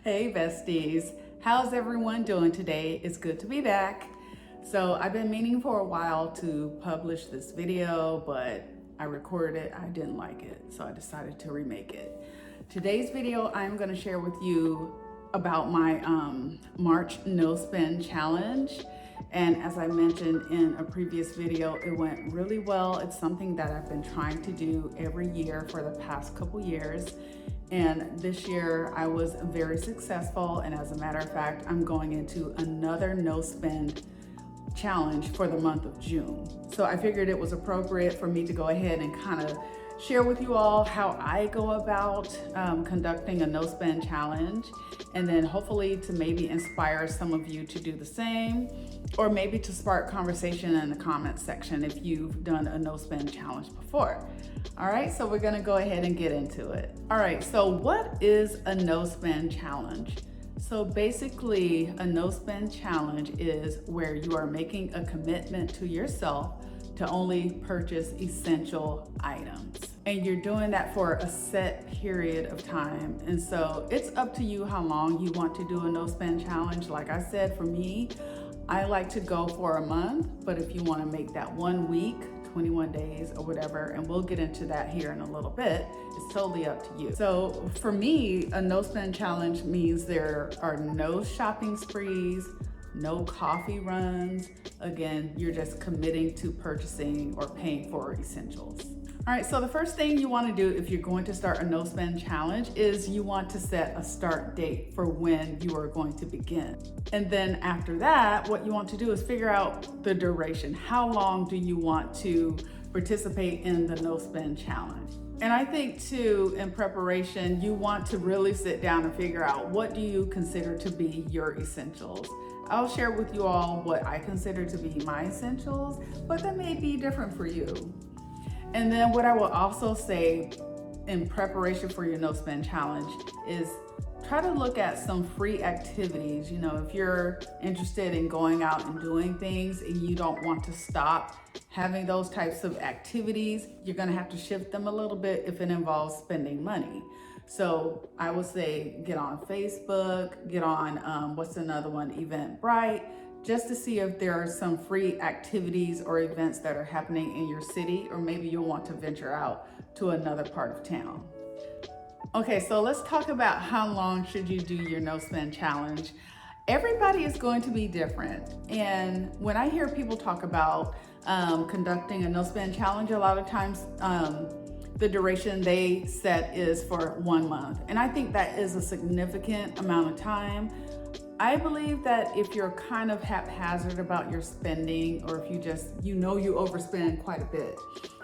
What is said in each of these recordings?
Hey besties, how's everyone doing today? It's good to be back. So I've been meaning for a while to publish this video, but I recorded it, I didn't like it, so I decided to remake it. Today's video, I'm gonna share with you about my March no spend challenge. And as I mentioned in a previous video, it went really well. It's something that I've been trying to do every year for the past couple years. And this year I was very successful. And as a matter of fact, I'm going into another no spend challenge for the month of June. So I figured it was appropriate for me to go ahead and kind of share with you all how I go about conducting a no spend challenge, and then hopefully to maybe inspire some of you to do the same, or maybe to spark conversation in the comments section if you've done a no spend challenge before. All right, so we're gonna go ahead and get into it. All right, so what is a no spend challenge? So basically, a no spend challenge is where you are making a commitment to yourself to only purchase essential items. And you're doing that for a set period of time. And so it's up to you how long you want to do a no spend challenge. Like I said, for me, I like to go for a month, but if you want to make that 1 week, 21 days or whatever, and we'll get into that here in a little bit, it's totally up to you. So for me, a no spend challenge means there are no shopping sprees, no coffee runs. Again, you're just committing to purchasing or paying for essentials. All right, so the first thing you want to do if you're going to start a no spend challenge is you want to set a start date for when you are going to begin. And then after that, what you want to do is figure out the duration. How long do you want to participate in the no spend challenge? And I think too, in preparation, you want to really sit down and figure out, what do you consider to be your essentials? I'll share with you all what I consider to be my essentials, but that may be different for you. And then what I will also say in preparation for your no spend challenge is try to look at some free activities. You know, if you're interested in going out and doing things and you don't want to stop having those types of activities, you're gonna have to shift them a little bit if it involves spending money. So I would say get on Facebook, get on, what's another one, Eventbrite, just to see if there are some free activities or events that are happening in your city, or maybe you'll want to venture out to another part of town. Okay, so let's talk about how long should you do your no spend challenge. Everybody is going to be different. And when I hear people talk about conducting a no spend challenge, a lot of times the duration they set is for 1 month. And I think that is a significant amount of time. I believe that if you're kind of haphazard about your spending, or if you overspend quite a bit,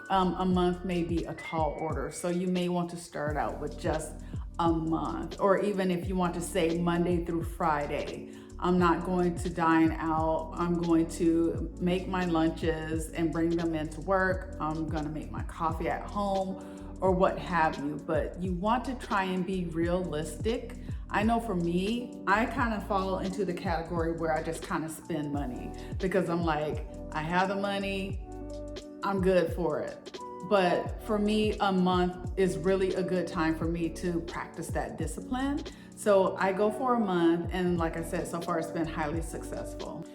a month may be a tall order. So you may want to start out with just a month, or even if you want to say Monday through Friday, I'm not going to dine out. I'm going to make my lunches and bring them into work. I'm gonna make my coffee at home, or what have you. But you want to try and be realistic. I know for me, I kind of fall into the category where I just kind of spend money because I'm like, I have the money, I'm good for it. But for me, a month is really a good time for me to practice that discipline. So I go for a month, and like I said, so far it's been highly successful.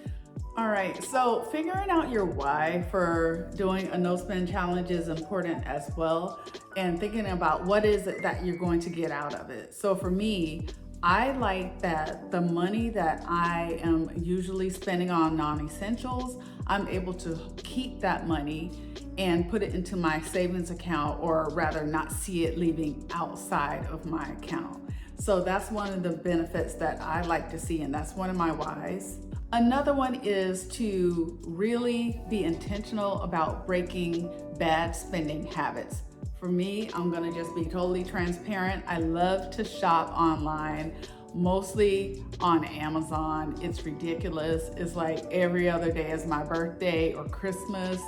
All right, so figuring out your why for doing a no spend challenge is important as well, and thinking about what is it that you're going to get out of it. So for me, I like that the money that I am usually spending on non-essentials, I'm able to keep that money and put it into my savings account, or rather not see it leaving outside of my account. So that's one of the benefits that I like to see, and that's one of my whys. Another one is to really be intentional about breaking bad spending habits. For me, I'm gonna just be totally transparent. I love to shop online, mostly on Amazon. It's ridiculous. It's like every other day is my birthday or Christmas.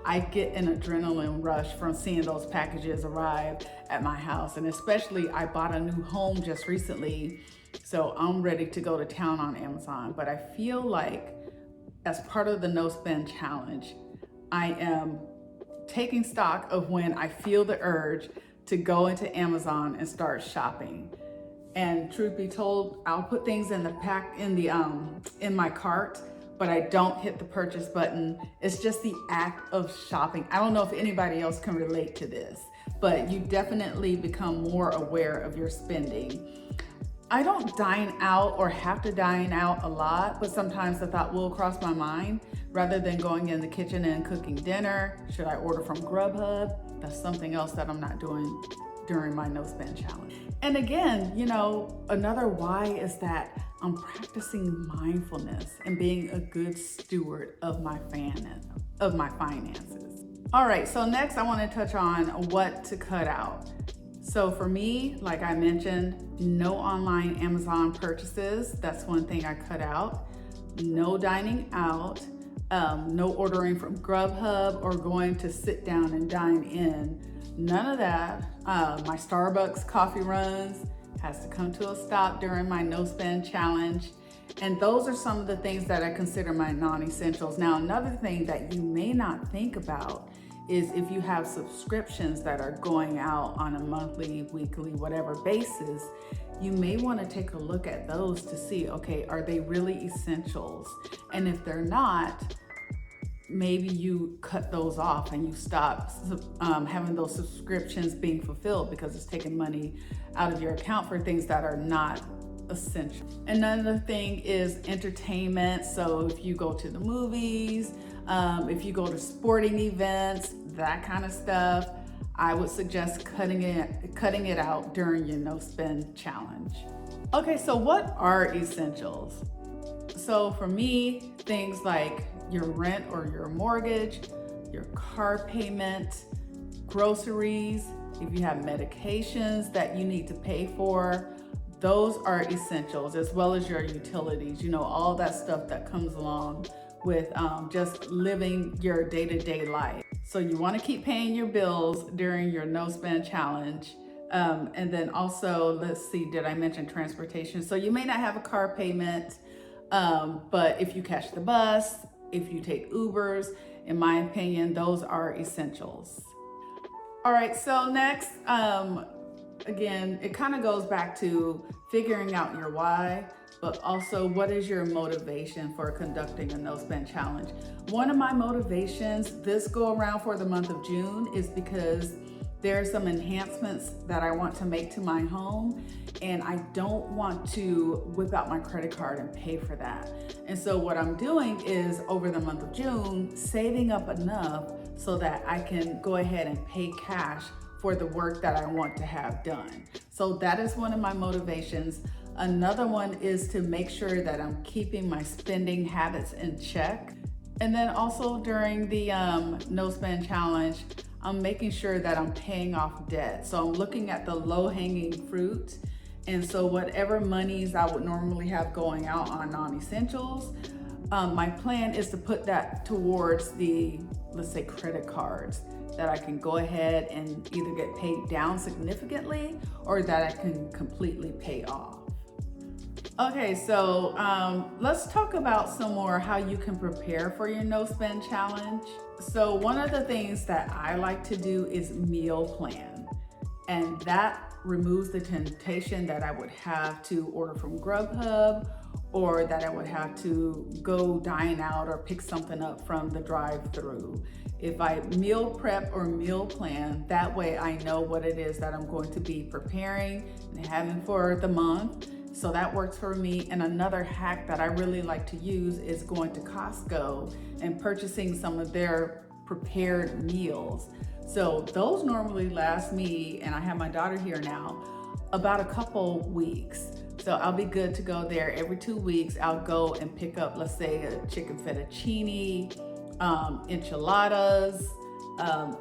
I get an adrenaline rush from seeing those packages arrive at my house. And especially, I bought a new home just recently, so I'm ready to go to town on Amazon. But I feel like as part of the no spend challenge, I am taking stock of when I feel the urge to go into Amazon and start shopping. And truth be told, I'll put things in in my cart, but I don't hit the purchase button. It's just the act of shopping. I don't know if anybody else can relate to this, but you definitely become more aware of your spending. I don't dine out or have to dine out a lot, but sometimes the thought will cross my mind, rather than going in the kitchen and cooking dinner, should I order from Grubhub? That's something else that I'm not doing during my no spend challenge. And again, another why is that I'm practicing mindfulness and being a good steward of my finances. All right, so next I want to touch on what to cut out. So for me, like I mentioned, no online Amazon purchases. That's one thing I cut out. No dining out, no ordering from Grubhub or going to sit down and dine in. None of that. My Starbucks coffee runs has to come to a stop during my no spend challenge. And those are some of the things that I consider my non-essentials. Now, another thing that you may not think about is if you have subscriptions that are going out on a monthly, weekly, whatever basis, you may want to take a look at those to see, okay, are they really essentials? And if they're not, maybe you cut those off and you stop having those subscriptions being fulfilled because it's taking money out of your account for things that are not essential. Another thing is entertainment. So if you go to the movies, if you go to sporting events, that kind of stuff, I would suggest cutting it out during your no spend challenge. Okay, so what are essentials? So for me, things like your rent or your mortgage, your car payment, groceries, if you have medications that you need to pay for, those are essentials, as well as your utilities, all that stuff that comes along with just living your day-to-day life. So you want to keep paying your bills during your no spend challenge. And then also, let's see, did I mention transportation? So you may not have a car payment, but if you catch the bus, if you take Ubers, in my opinion, those are essentials. All right, so next, again, it kind of goes back to figuring out your why, but also what is your motivation for conducting a no spend challenge. One of my motivations this go around for the month of June is because there are some enhancements that I want to make to my home, and I don't want to whip out my credit card and pay for that. And so what I'm doing is, over the month of June, saving up enough so that I can go ahead and pay cash for the work that I want to have done. So that is one of my motivations. Another one is to make sure that I'm keeping my spending habits in check. And then also during the no spend challenge, I'm making sure that I'm paying off debt. So I'm looking at the low-hanging fruit. And so whatever monies I would normally have going out on non-essentials, my plan is to put that towards the, let's say, credit cards that I can go ahead and either get paid down significantly or that I can completely pay off. Okay, so let's talk about some more how you can prepare for your no spend challenge. So one of the things that I like to do is meal plan, and that removes the temptation that I would have to order from Grubhub or that I would have to go dine out or pick something up from the drive-through. If I meal prep or meal plan, that way I know what it is that I'm going to be preparing and having for the month. So that works for me. And another hack that I really like to use is going to Costco and purchasing some of their prepared meals. So those normally last me, and I have my daughter here now, about a couple weeks. So I'll be good to go there every 2 weeks. I'll go and pick up, let's say, a chicken fettuccine, enchiladas.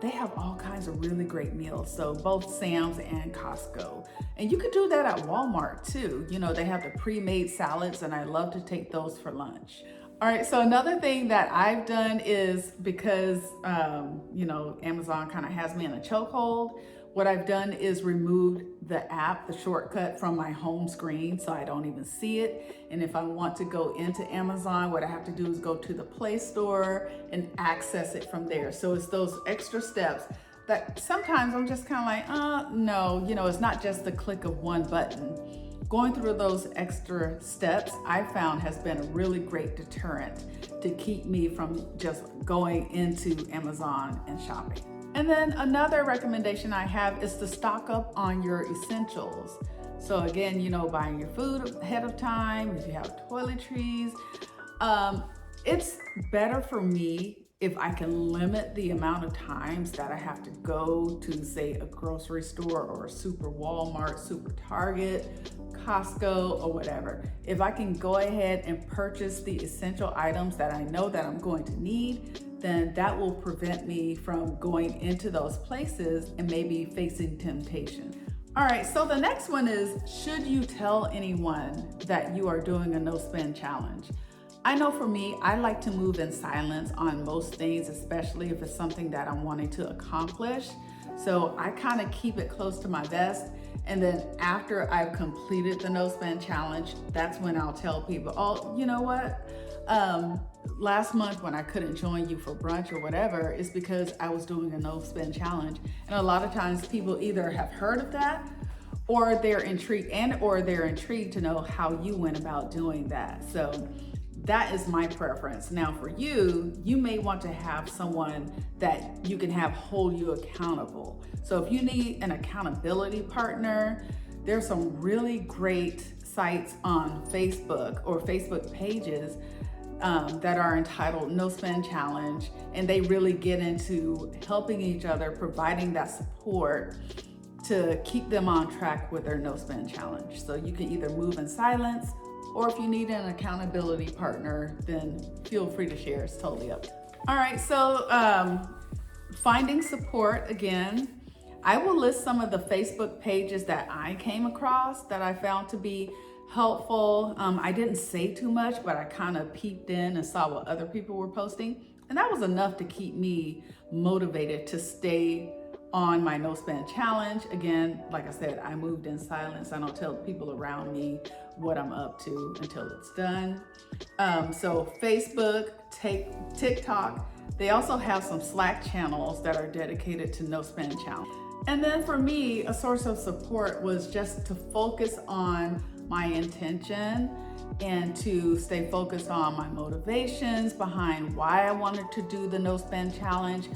They have all kinds of really great meals. So both Sam's and Costco. And you could do that at Walmart too. They have the pre-made salads, and I love to take those for lunch. All right, so another thing that I've done is because, Amazon kind of has me in a chokehold, what I've done is removed the app, the shortcut from my home screen, so I don't even see it. And if I want to go into Amazon, what I have to do is go to the Play Store and access it from there. So it's those extra steps that sometimes I'm just kind of like, no, it's not just the click of one button. going through those extra steps, I found has been a really great deterrent to keep me from just going into Amazon and shopping. And then another recommendation I have is to stock up on your essentials. So again, buying your food ahead of time, if you have toiletries, it's better for me if I can limit the amount of times that I have to go to, say, a grocery store or a super Walmart, super Target, Costco, or whatever. If I can go ahead and purchase the essential items that I know that I'm going to need, then that will prevent me from going into those places and maybe facing temptation. All right, so the next one is, should you tell anyone that you are doing a no spend challenge? I know for me, I like to move in silence on most things, especially if it's something that I'm wanting to accomplish. So I kind of keep it close to my vest. And then after I've completed the no spend challenge, that's when I'll tell people, oh, you know what? Last month when I couldn't join you for brunch or whatever, it's because I was doing a no spend challenge. And a lot of times people either have heard of that or they're intrigued to know how you went about doing that. So that is my preference. Now for you, you may want to have someone that you can have hold you accountable. So if you need an accountability partner, there's some really great sites on Facebook or Facebook pages that are entitled No Spend Challenge, and they really get into helping each other, providing that support to keep them on track with their no spend challenge. So you can either move in silence, or if you need an accountability partner, then feel free to share. It's totally up. All right, so finding support, again, I will list some of the Facebook pages that I came across that I found to be helpful. I didn't say too much, but I kind of peeped in and saw what other people were posting. And that was enough to keep me motivated to stay on my no spend challenge. Again, like I said, I moved in silence. I don't tell people around me what I'm up to until it's done. So Facebook, TikTok, they also have some Slack channels that are dedicated to no spend challenge. And then for me, a source of support was just to focus on my intention and to stay focused on my motivations behind why I wanted to do the no spend challenge.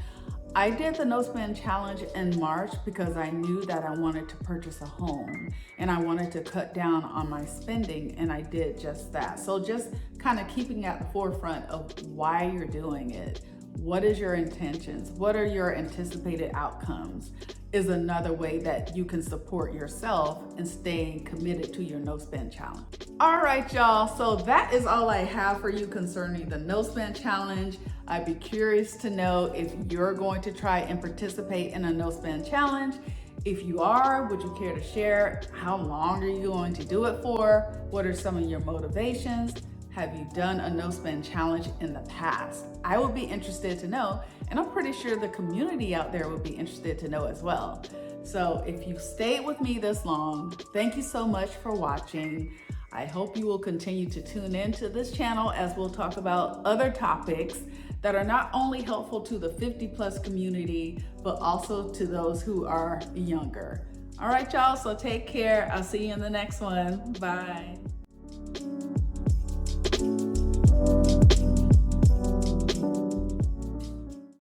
I did the no spend challenge in March because I knew that I wanted to purchase a home and I wanted to cut down on my spending, and I did just that. So just kind of keeping at the forefront of why you're doing it. What is your intentions? What are your anticipated outcomes? Is another way that you can support yourself in staying committed to your no spend challenge. All right, y'all. So that is all I have for you concerning the no spend challenge. I'd be curious to know if you're going to try and participate in a no spend challenge. If you are, would you care to share how long are you going to do it for? What are some of your motivations? Have you done a no spend challenge in the past? I would be interested to know, and I'm pretty sure the community out there would be interested to know as well. So if you've stayed with me this long, thank you so much for watching. I hope you will continue to tune into this channel as we'll talk about other topics that are not only helpful to the 50+ community, but also to those who are younger. All right, y'all, so take care. I'll see you in the next one. Bye.